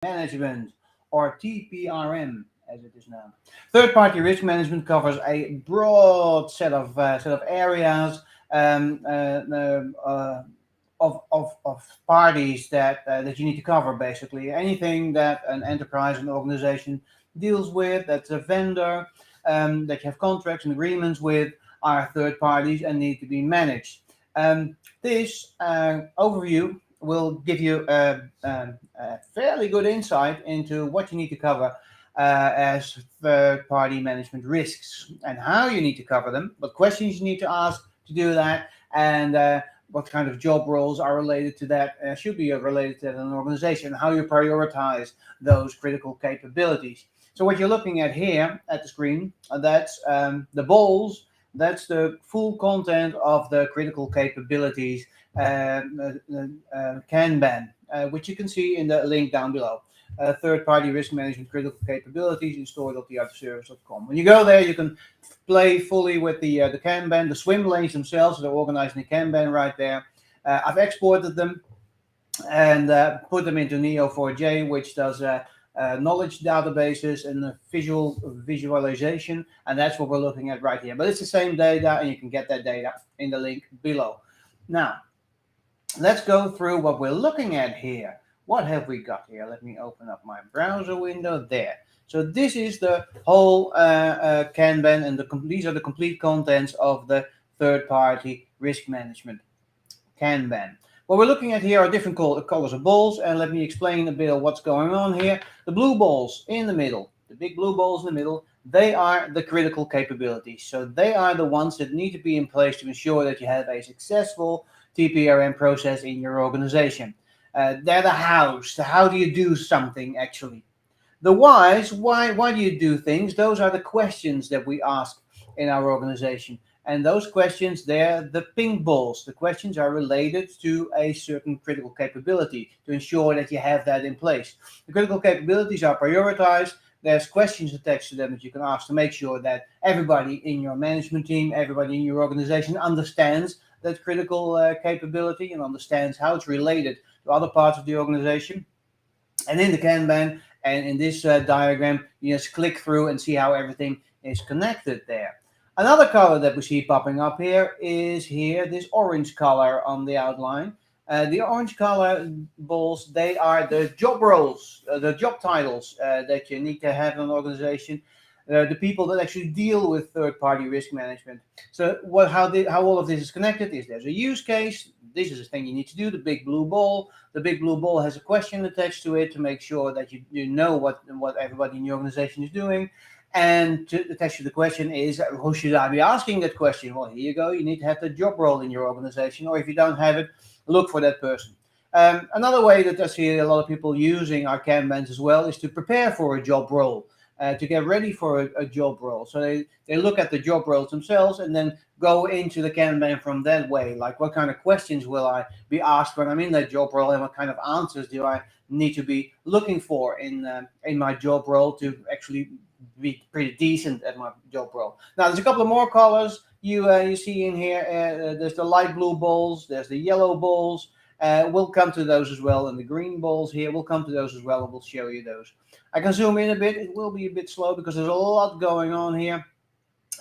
Management, or TPRM as it is known. Third-party risk management covers a broad set of areas um, uh, uh, uh, of parties that you need to cover. Basically, anything that an enterprise and organization deals with, that's a vendor that you have contracts and agreements with, are third parties and need to be managed. This overview will give you a fairly good insight into what you need to cover as third party management risks and how you need to cover them, what questions you need to ask to do that, and what kind of job roles are related to that, should be related to that in an organization, how you prioritize those critical capabilities. So, what you're looking at here at the screen, that's the balls. That's the full content of the critical capabilities Kanban, which you can see in the link down below. Third-party risk management critical capabilities in store.theartofservice.com. When you go there, you can play fully with the Kanban. The swim lanes themselves, they're organized in the Kanban right there. I've exported them and put them into Neo4j, which does knowledge databases and visualization, and that's what we're looking at right here. But it's the same data, and you can get that data in the link below. Now, let's go through what we're looking at here. What have we got here? Let me open up my browser window there. So this is the whole Kanban, and these are the complete contents of the third-party risk management Kanban. What we're looking at here are different colors of balls, and let me explain a bit of what's going on here. The blue balls in the middle, the big blue balls in the middle, they are the critical capabilities. So they are the ones that need to be in place to ensure that you have a successful TPRM process in your organization. They're the hows. How do you do something actually? The whys, why do you do things? Those are the questions that we ask in our organization. And those questions, they're the pink balls. The questions are related to a certain critical capability to ensure that you have that in place. The critical capabilities are prioritized. There's questions attached to them that you can ask to make sure that everybody in your management team, everybody in your organization understands that critical capability and understands how it's related to other parts of the organization. And in the Kanban and in this diagram, you just click through and see how everything is connected there. Another color that we see popping up here is this orange color on the outline. The orange color balls, they are the job roles, the job titles that you need to have in an organization. The people that actually deal with third-party risk management. So how all of this is connected is there's a use case. This is a thing you need to do, the big blue ball. The big blue ball has a question attached to it to make sure that you know what everybody in your organization is doing. And attached to the question is, who should I be asking that question? Well, here you go. You need to have the job role in your organization, or if you don't have it, look for that person. Another way that I see a lot of people using our Kanbans as well is to prepare for a job role. To get ready for a job role. So they look at the job roles themselves and then go into the Kanban from that way. Like, what kind of questions will I be asked when I'm in that job role, and what kind of answers do I need to be looking for in my job role to actually be pretty decent at my job role. Now, there's a couple of more colors you see in here. There's the light blue balls, there's the yellow balls. We'll come to those as well, and the green balls here, we'll come to those as well, and we'll show you those. I can zoom in a bit. It will be a bit slow because there's a lot going on here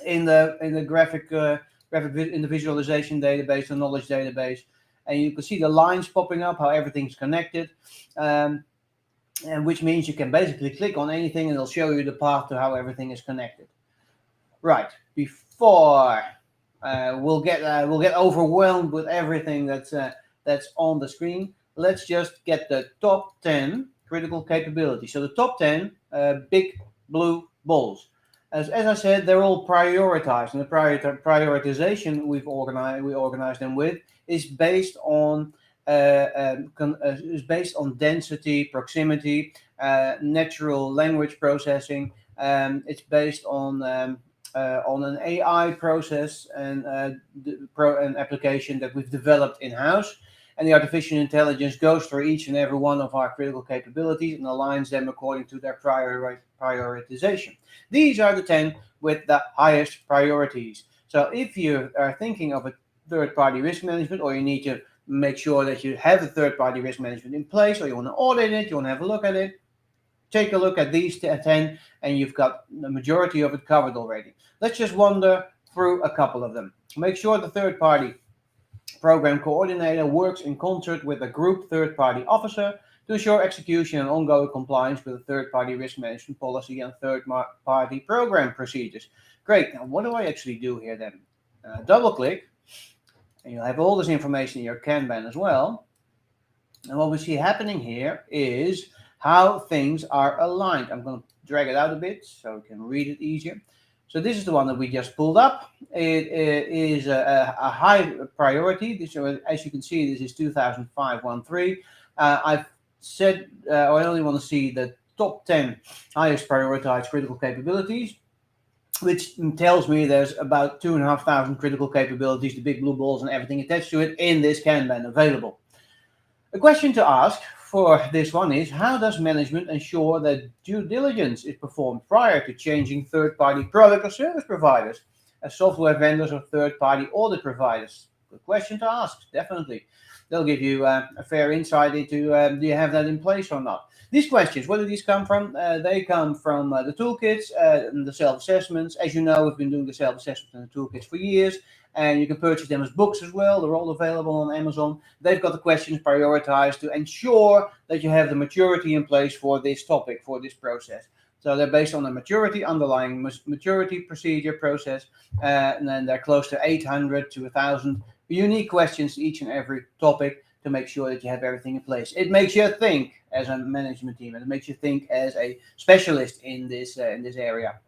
in the graphic in the visualization database, the knowledge database, and you can see the lines popping up, how everything's connected, and which means you can basically click on anything and it'll show you the path to how everything is connected. Right before we'll get overwhelmed with everything that's on the screen. Let's just get the top 10 critical capabilities. So the top 10 big blue balls. As I said, they're all prioritized, and the prioritization we organize them with is based on density, proximity, natural language processing. It's based on an AI process and an application that we've developed in-house. And the artificial intelligence goes through each and every one of our critical capabilities and aligns them according to their prioritization. These are the 10 with the highest priorities. So if you are thinking of a third-party risk management, or you need to make sure that you have a third-party risk management in place, or you want to audit it, you want to have a look at it, take a look at these 10 and you've got the majority of it covered already. Let's just wander through a couple of them. Make sure the third-party program coordinator works in concert with a group third-party officer to ensure execution and ongoing compliance with the third-party risk management policy and third-party program procedures. Great. Now, what do I actually do here then? Double-click, and you'll have all this information in your Kanban as well. And what we see happening here is how things are aligned. I'm going to drag it out a bit so you can read it easier. So this is the one that we just pulled up. It is a high priority. This, as you can see, this is 2005-13. I've said I only want to see the top 10 highest prioritized critical capabilities, which tells me there's about 2,500 critical capabilities, the big blue balls and everything attached to it in this Kanban available. A question to ask for this one is, how does management ensure that due diligence is performed prior to changing third-party product or service providers as software vendors or third-party audit providers? Good question to ask, definitely. They'll give you a fair insight into do you have that in place or not. These questions, where do these come from? They come from the toolkits and the self-assessments. As you know, we've been doing the self-assessments and the toolkits for years, and you can purchase them as books as well. They're all available on Amazon. They've got the questions prioritized to ensure that you have the maturity in place for this topic, for this process. So they're based on a maturity, underlying maturity procedure process, and then they're close to 800 to 1,000 unique questions each and every topic to make sure that you have everything in place. It makes you think as a management team, and it makes you think as a specialist in this area.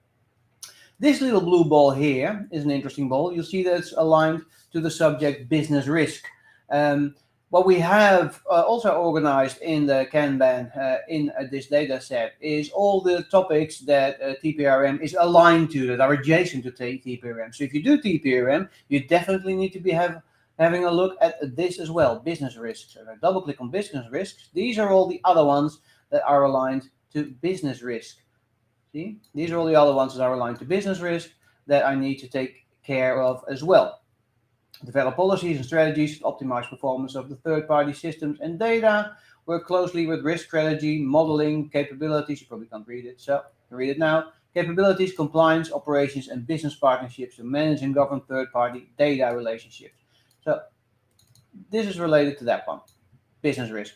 This little blue ball here is an interesting ball. You'll see that it's aligned to the subject business risk. What we have also organized in the Kanban in this data set is all the topics that TPRM is aligned to, that are adjacent to TPRM. So if you do TPRM, you definitely need to be having a look at this as well, business risks. So if I double click on business risks, these are all the other ones that are aligned to business risk. See, these are all the other ones that are aligned to business risk that I need to take care of as well. Develop policies and strategies to optimize performance of the third-party systems and data. Work closely with risk strategy, modeling, capabilities. You probably can't read it, so I'll read it now. Capabilities, compliance, operations, and business partnerships to manage and govern third-party data relationships. So this is related to that one, business risk.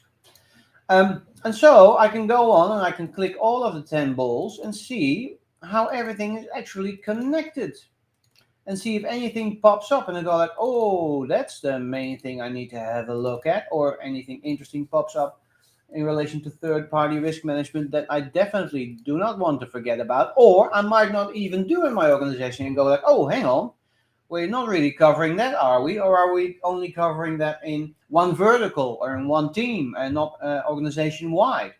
And so I can go on and I can click all of the 10 balls and see how everything is actually connected. And see if anything pops up and I go like, oh, that's the main thing I need to have a look at, or anything interesting pops up in relation to third-party risk management that I definitely do not want to forget about, or I might not even do in my organization and go like, oh, hang on, we're not really covering that, are we? Or are we only covering that in one vertical or in one team and not organization-wide?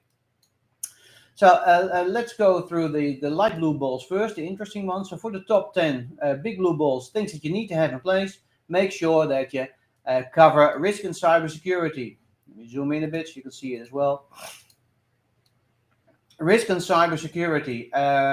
So let's go through the light blue balls first, the interesting ones. So for the top 10 big blue balls, things that you need to have in place, make sure that you cover risk and cybersecurity. Let me zoom in a bit so you can see it as well. Risk and cybersecurity.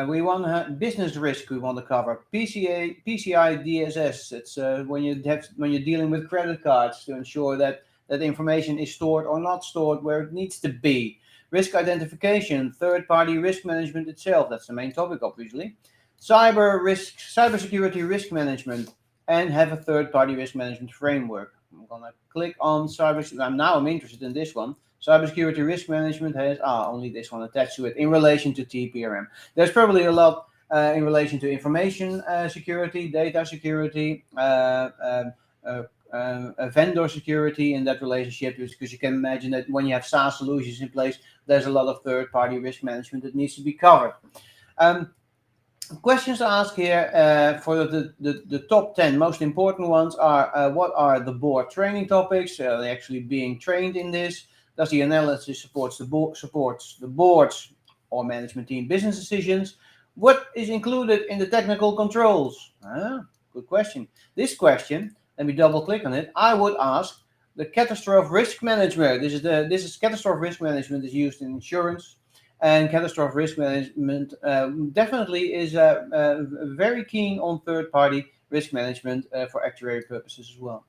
We want to have business risk. We want to cover PCI DSS. It's when you're dealing with credit cards, to ensure that information is stored or not stored where it needs to be. Risk identification, third-party risk management itself. That's the main topic, obviously. Cybersecurity risk management, and have a third-party risk management framework. I'm gonna click on cybersecurity. Now I'm interested in this one. Cybersecurity risk management has only this one attached to it in relation to TPRM. There's probably a lot in relation to information security, data security, vendor security in that relationship, because you can imagine that when you have SaaS solutions in place, there's a lot of third-party risk management that needs to be covered. Questions to ask here for the top 10 most important ones are, what are the board training topics? Are they actually being trained in this? Does the analysis supports the board's or management team business decisions? What is included in the technical controls? Good question. This question, let me double click on it. I would ask the catastrophe risk management. This is catastrophe risk management is used in insurance, and catastrophe risk management definitely is very keen on third-party risk management for actuary purposes as well.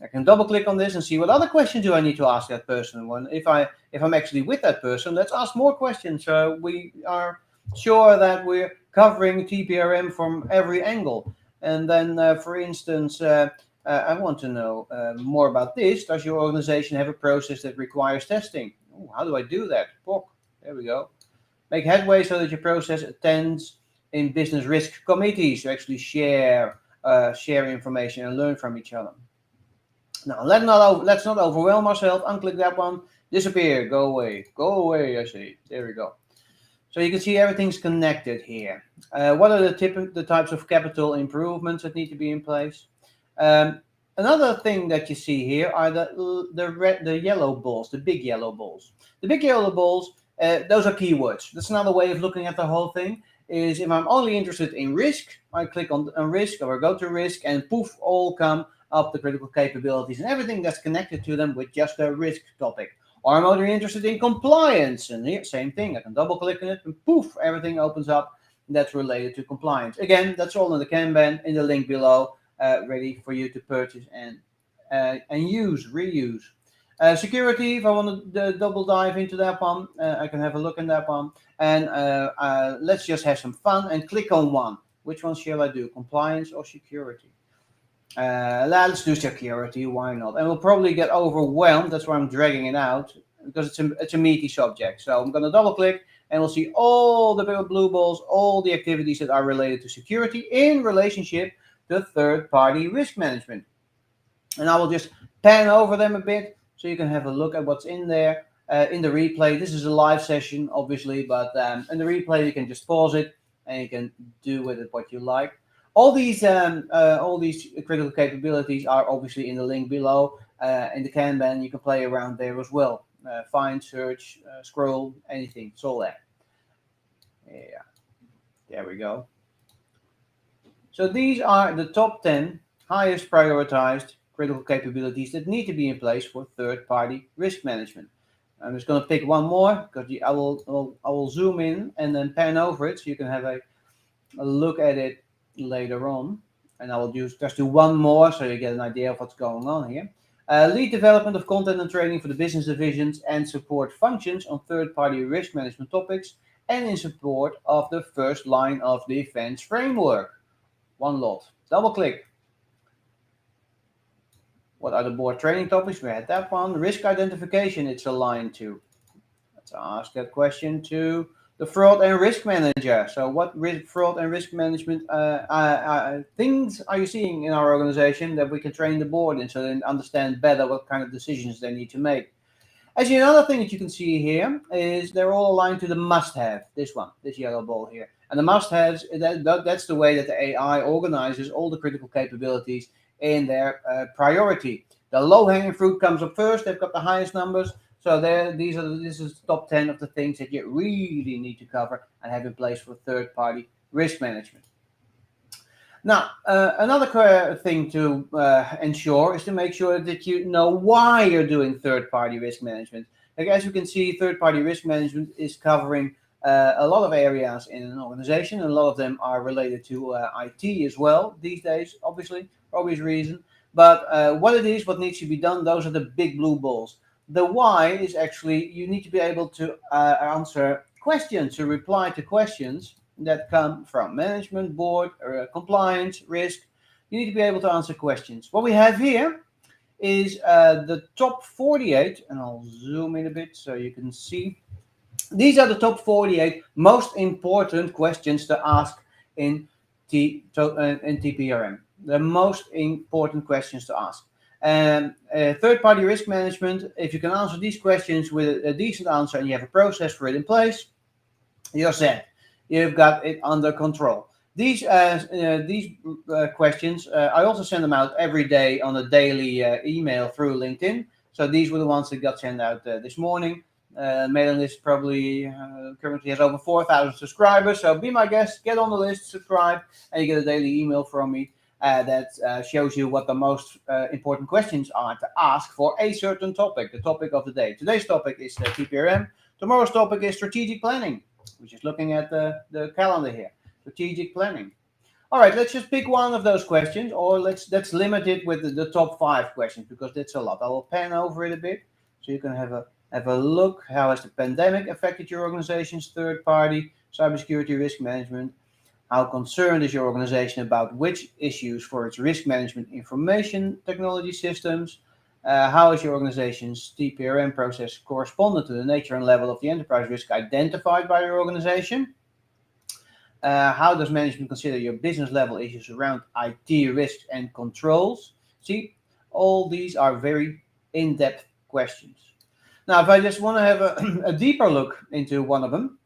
I can double click on this and see what other questions do I need to ask that person. When if I'm actually with that person, let's ask more questions. So we are sure that we're covering TPRM from every angle. And then, for instance, I want to know more about this. Does your organization have a process that requires testing? Ooh, how do I do that? Oh, there we go. Make headway so that your process attends in business risk committees to actually share information and learn from each other. Now, let's not overwhelm ourselves. Unclick that one. Disappear. Go away. Go away, I say. There we go. So you can see everything's connected here. What are the types of capital improvements that need to be in place? Another thing that you see here are the yellow balls, the big yellow balls. The big yellow balls, those are keywords. That's another way of looking at the whole thing. Is if I'm only interested in risk, I click on risk or go to risk, and poof, all come up the critical capabilities and everything that's connected to them with just the risk topic. Or I'm only interested in compliance, and here, same thing. I can double click on it, and poof, everything opens up that's related to compliance. Again, that's all in the Kanban in the link below, ready for you to purchase and reuse. Security, if I want to double dive into that one, I can have a look in that one. And let's just have some fun and click on one. Which one shall I do, compliance or security? Let's do security, why not? And we'll probably get overwhelmed, that's why I'm dragging it out, because it's a meaty subject. So I'm going to double click and we'll see all the blue balls, all the activities that are related to security in relationship to third-party risk management. And I will just pan over them a bit so you can have a look at what's in there. In the replay, this is a live session, obviously, but in the replay you can just pause it and you can do with it what you like. All these critical capabilities are obviously in the link below. In the Kanban, you can play around there as well. Find, search, scroll, anything. It's all there. Yeah, there we go. So these are the top 10 highest prioritized critical capabilities that need to be in place for third-party risk management. I'm just going to pick one more because I will zoom in and then pan over it so you can have a look at it later on, and I will just do one more so you get an idea of what's going on here. Lead development of content and training for the business divisions and support functions on third-party risk management topics and in support of the first line of defense framework. One lot. Double click. What are the board training topics? We had that one. Risk identification it's aligned to. Let's ask that question to the fraud and risk manager. So what fraud and risk management things are you seeing in our organization that we can train the board in so they understand better what kind of decisions they need to make? Actually, another thing that you can see here is they're all aligned to the must-have, this one, this yellow ball here. And the must-haves, that's the way that the AI organizes all the critical capabilities in their priority. The low-hanging fruit comes up first. They've got the highest numbers. So this is the top 10 of the things that you really need to cover and have in place for third-party risk management. Now, another thing to ensure is to make sure that you know why you're doing third-party risk management. Like, as you can see, third-party risk management is covering a lot of areas in an organization, and a lot of them are related to IT as well these days, obviously, for obvious reason. But what needs to be done, those are the big blue balls. The why is actually you need to be able to answer questions, to reply to questions that come from management, board, compliance, risk. You need to be able to answer questions. What we have here is the top 48, and I'll zoom in a bit so you can see. These are the top 48 most important questions to ask in TPRM. The most important questions to ask. And third-party risk management, if you can answer these questions with a decent answer and you have a process for it in place, you're set. You've got it under control. These questions, I also send them out every day on a daily email through LinkedIn. So these were the ones that got sent out this morning. Mailing list probably currently has over 4,000 subscribers. So be my guest, get on the list, subscribe, and you get a daily email from me that shows you what the most important questions are to ask for a certain topic, the topic of the day. Today's topic is TPRM. Tomorrow's topic is strategic planning. We're just looking at the calendar here. Strategic planning. All right, let's just pick one of those questions, or let's limit it with the top 5 questions because that's a lot. I will pan over it a bit so you can have a look. How has the pandemic affected your organization's third-party cybersecurity risk management? How concerned is your organization about which issues for its risk management information technology systems? How is your organization's TPRM process correspondent to the nature and level of the enterprise risk identified by your organization? How does management consider your business level issues around IT risks and controls? See, all these are very in-depth questions. Now, if I just want to have a deeper look into one of them,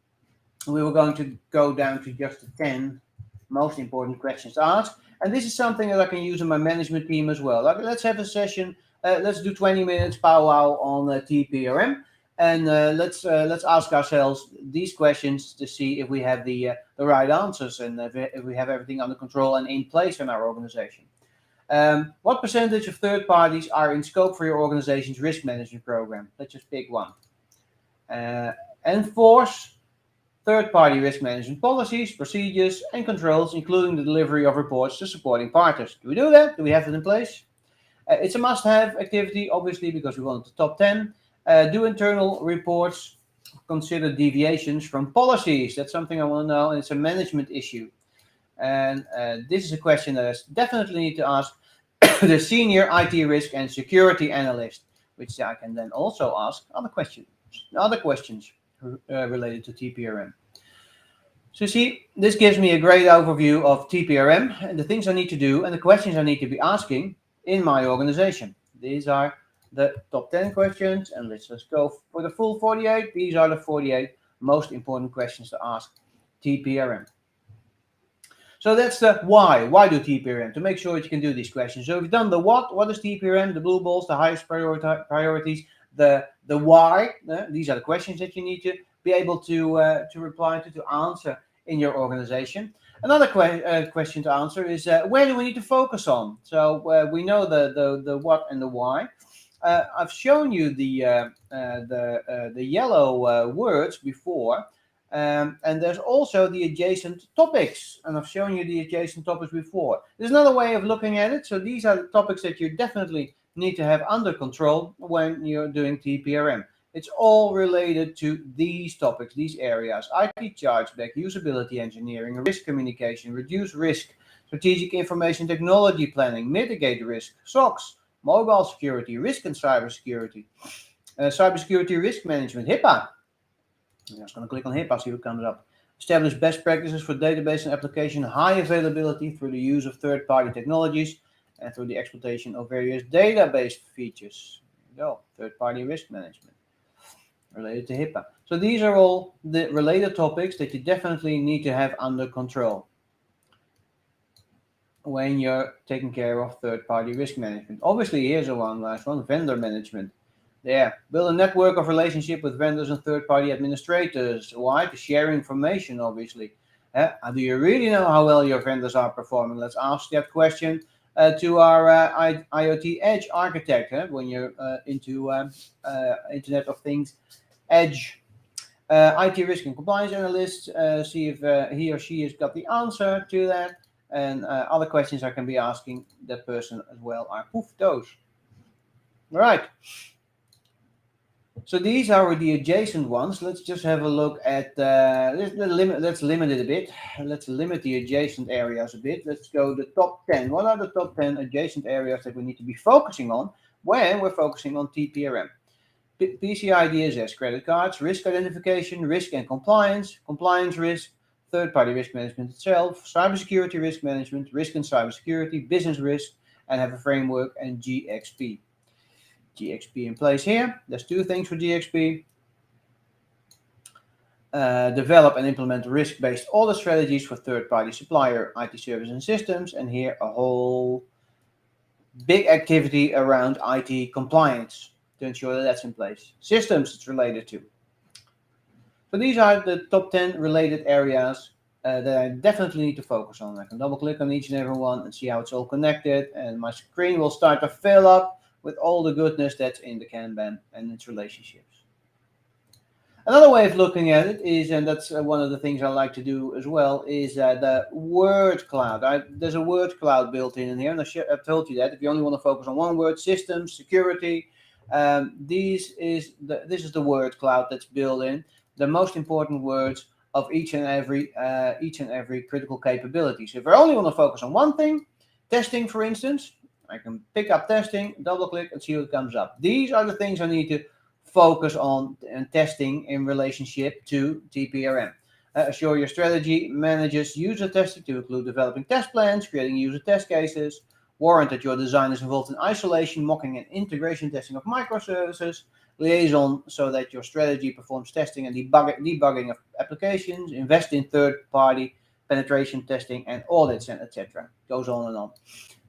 we were going to go down to just the 10 most important questions to ask. And this is something that I can use in my management team as well. Like, let's have a session. Let's do 20 minutes powwow on TPRM. And let's ask ourselves these questions to see if we have the right answers and if we have everything under control and in place in our organization. What percentage of third parties are in scope for your organization's risk management program? Let's just pick one. Enforce third-party risk management policies, procedures, and controls, including the delivery of reports to supporting partners. Do we do that? Do we have it in place? It's a must-have activity, obviously, because we want the top 10. Do internal reports consider deviations from policies? That's something I want to know, and it's a management issue. And this is a question that I definitely need to ask the senior IT risk and security analyst, which I can then also ask other questions related to TPRM. So see, this gives me a great overview of TPRM and the things I need to do and the questions I need to be asking in my organization. These are the top 10 questions, and let's just go for the full 48. These are the 48 most important questions to ask TPRM. So that's the why. Why do TPRM? To make sure that you can do these questions. So we've done the what is TPRM, the blue balls, the highest priorities, the why. These are the questions that you need to be able to reply to answer in your organization. Another question to answer is where do we need to focus on? So we know the what and the why. I've shown you the yellow words before. And there's also the adjacent topics, and I've shown you the adjacent topics before. There's another way of looking at it. So these are the topics that you definitely need to have under control when you're doing TPRM. It's all related to these topics, these areas: IT chargeback, usability engineering, risk communication, reduce risk, strategic information technology planning, mitigate risk, SOX, mobile security, risk and cybersecurity, cybersecurity risk management, HIPAA. I'm just going to click on HIPAA, see what comes up. Establish best practices for database and application high availability through the use of third-party technologies and through the exploitation of various database features. There you go, third-party risk management related to HIPAA. So these are all the related topics that you definitely need to have under control when you're taking care of third-party risk management. Obviously, here's a last one, vendor management. There, build a network of relationship with vendors and third-party administrators. Why? To share information, obviously. Do you really know how well your vendors are performing? Let's ask that question to our IoT Edge architect. When you're into Internet of Things Edge, IT risk and compliance analyst, see if he or she has got the answer to that. And other questions I can be asking that person as well are those. All right. So these are the adjacent ones. Let's just have a look at, let's limit it a bit. Let's limit the adjacent areas a bit. Let's go the top 10. What are the top 10 adjacent areas that we need to be focusing on when we're focusing on TPRM? PCI DSS, credit cards, risk identification, risk and compliance, compliance risk, third-party risk management itself, cybersecurity risk management, risk and cybersecurity, business risk, and have a framework and GXP. GXP in place here. There's two things for GXP. Develop and implement risk-based audit strategies for third-party supplier IT services and systems. And here a whole big activity around IT compliance to ensure that that's in place. Systems it's related to. So these are the top 10 related areas that I definitely need to focus on. I can double click on each and every one and see how it's all connected. And my screen will start to fill up with all the goodness that's in the Kanban and its relationships. Another way of looking at it is, and that's one of the things I like to do as well, is the word cloud. There's a word cloud built in here, and I've told you that if you only want to focus on one word, systems, security, this is the word cloud that's built in. The most important words of each and every critical capability. So if I only want to focus on one thing, testing, for instance, I can pick up testing, double click, and see what comes up. These are the things I need to focus on and testing in relationship to TPRM. Assure your strategy manages user testing to include developing test plans, creating user test cases, warrant that your design is involved in isolation, mocking, and integration testing of microservices, liaison so that your strategy performs testing and debugging of applications, invest in third-party penetration testing and audits, and etc. Goes on and on.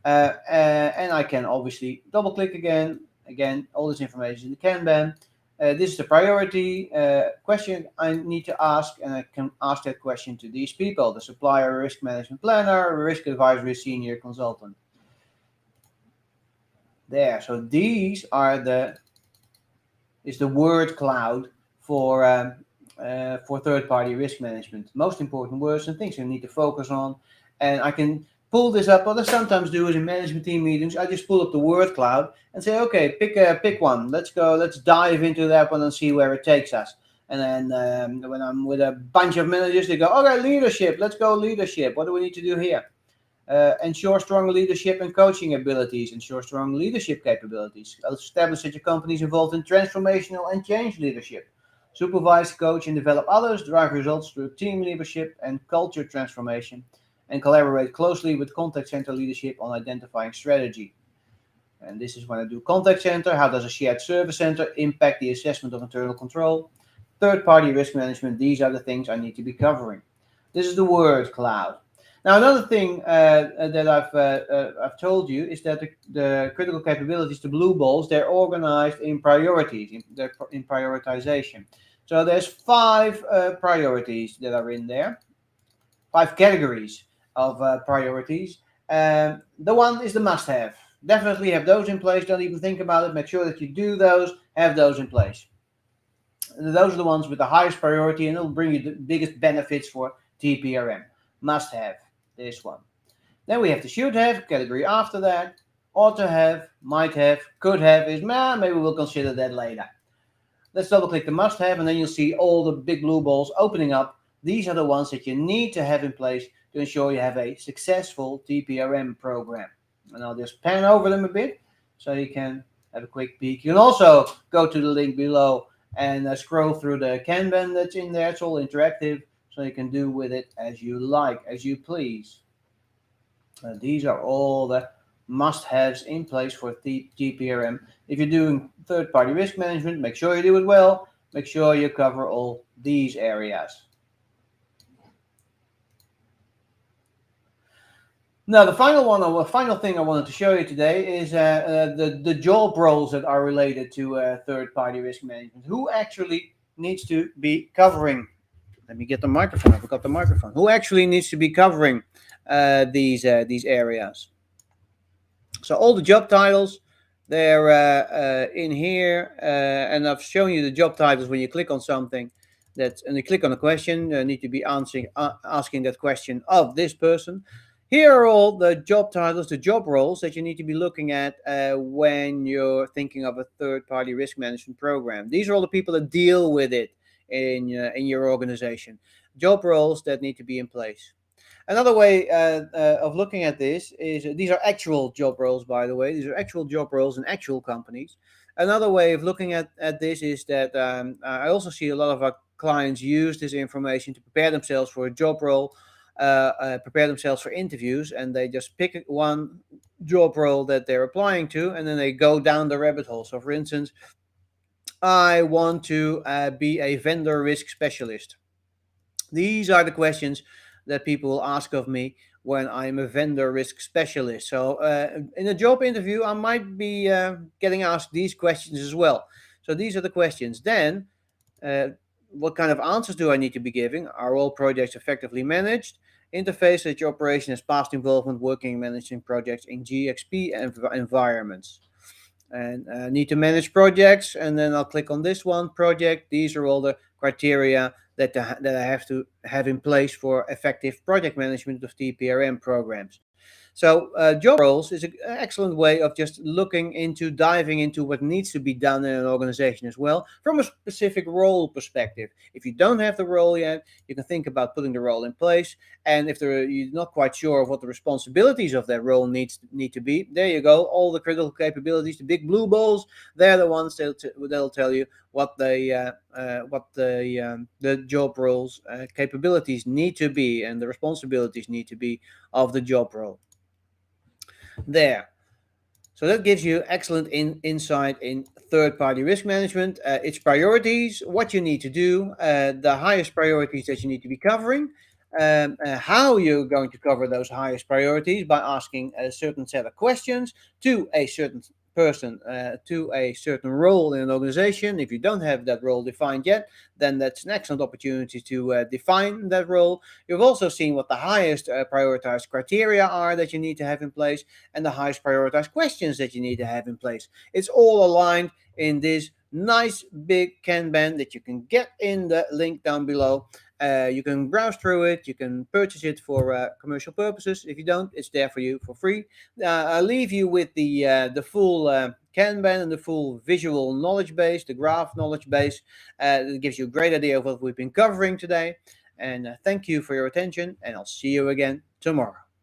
And I can obviously double click again. Again, all this information in the Kanban. This is the priority question I need to ask, and I can ask that question to these people: the supplier, risk management planner, risk advisory senior consultant. There. So these are the word cloud for third-party risk management. Most important words and things you need to focus on, and I can pull this up. What I sometimes do is in management team meetings, I just pull up the word cloud and say, okay, pick one. Let's go. Let's dive into that one and see where it takes us. And then when I'm with a bunch of managers, they go, okay, leadership. Let's go leadership. What do we need to do here? Ensure strong leadership and coaching abilities. Ensure strong leadership capabilities. Establish that your company is involved in transformational and change leadership. Supervise, coach, and develop others. Drive results through team leadership and culture transformation. And collaborate closely with contact center leadership on identifying strategy. And this is when I do contact center. How does a shared service center impact the assessment of internal control? Third-party risk management. These are the things I need to be covering. This is the word cloud. Now, another thing that I've told you is that the critical capabilities, the blue balls, they're organized in priorities, in prioritization. So there's 5 priorities that are in there, 5 categories of priorities. The one is the must-have. Definitely have those in place. Don't even think about it. Make sure that you do those. Have those in place. And those are the ones with the highest priority, and it'll bring you the biggest benefits for TPRM. Must-have. This one. Then we have the should-have category after that. Ought to have, might have, could have is maybe we'll consider that later. Let's double-click the must-have, and then you'll see all the big blue balls opening up. These are the ones that you need to have in place to ensure you have a successful TPRM program. And I'll just pan over them a bit so you can have a quick peek. You can also go to the link below and scroll through the Kanban that's in there. It's all interactive, so you can do with it as you like, as you please. These are all the must-haves in place for TPRM. If you're doing third-party risk management, make sure you do it well. Make sure you cover all these areas. Now, the final thing I wanted to show you today is the job roles that are related to third-party risk management. Who actually needs to be covering? Let me get the microphone. I forgot the microphone. Who actually needs to be covering these areas? So all the job titles, they're in here, and I've shown you the job titles when you click on something. And you click on a question, need to be asking that question of this person. Here are all the job titles, the job roles that you need to be looking at when you're thinking of a third-party risk management program. These are all the people that deal with it in your organization. Job roles that need to be in place. Another way of looking at this is these are actual job roles, by the way. These are actual job roles in actual companies. Another way of looking at this is that I also see a lot of our clients use this information to prepare themselves for a job role, prepare themselves for interviews, and they just pick one job role that they're applying to, and then they go down the rabbit hole. So, for instance, I want to be a vendor risk specialist. These are the questions that people will ask of me when I'm a vendor risk specialist. So in a job interview, I might be getting asked these questions as well. So these are the questions. Then, what kind of answers do I need to be giving? Are all projects effectively managed? Interface that your operation has past involvement working and managing projects in GXP environments. And need to manage projects, and then I'll click on this one, project. These are all the criteria that I have to have in place for effective project management of TPRM programs. So job roles is an excellent way of just looking into, diving into what needs to be done in an organization as well, from a specific role perspective. If you don't have the role yet, you can think about putting the role in place. And if you're not quite sure of what the responsibilities of that role need to be, there you go. All the critical capabilities, the big blue balls, they're the ones that'll tell you what the job roles capabilities need to be and the responsibilities need to be of the job role. There. So that gives you excellent insight in third-party risk management, its priorities, what you need to do, the highest priorities that you need to be covering, how you're going to cover those highest priorities by asking a certain set of questions to a certain person, to a certain role in an organization. If you don't have that role defined yet, then that's an excellent opportunity to define that role. You've also seen what the highest prioritized criteria are that you need to have in place, and the highest prioritized questions that you need to have in place. It's all aligned in this nice big Kanban that you can get in the link down below. You can browse through it. You can purchase it for commercial purposes. If you don't, it's there for you for free. I'll leave you with the full Kanban and the full visual knowledge base, the graph knowledge base. It gives you a great idea of what we've been covering today. And thank you for your attention, and I'll see you again tomorrow.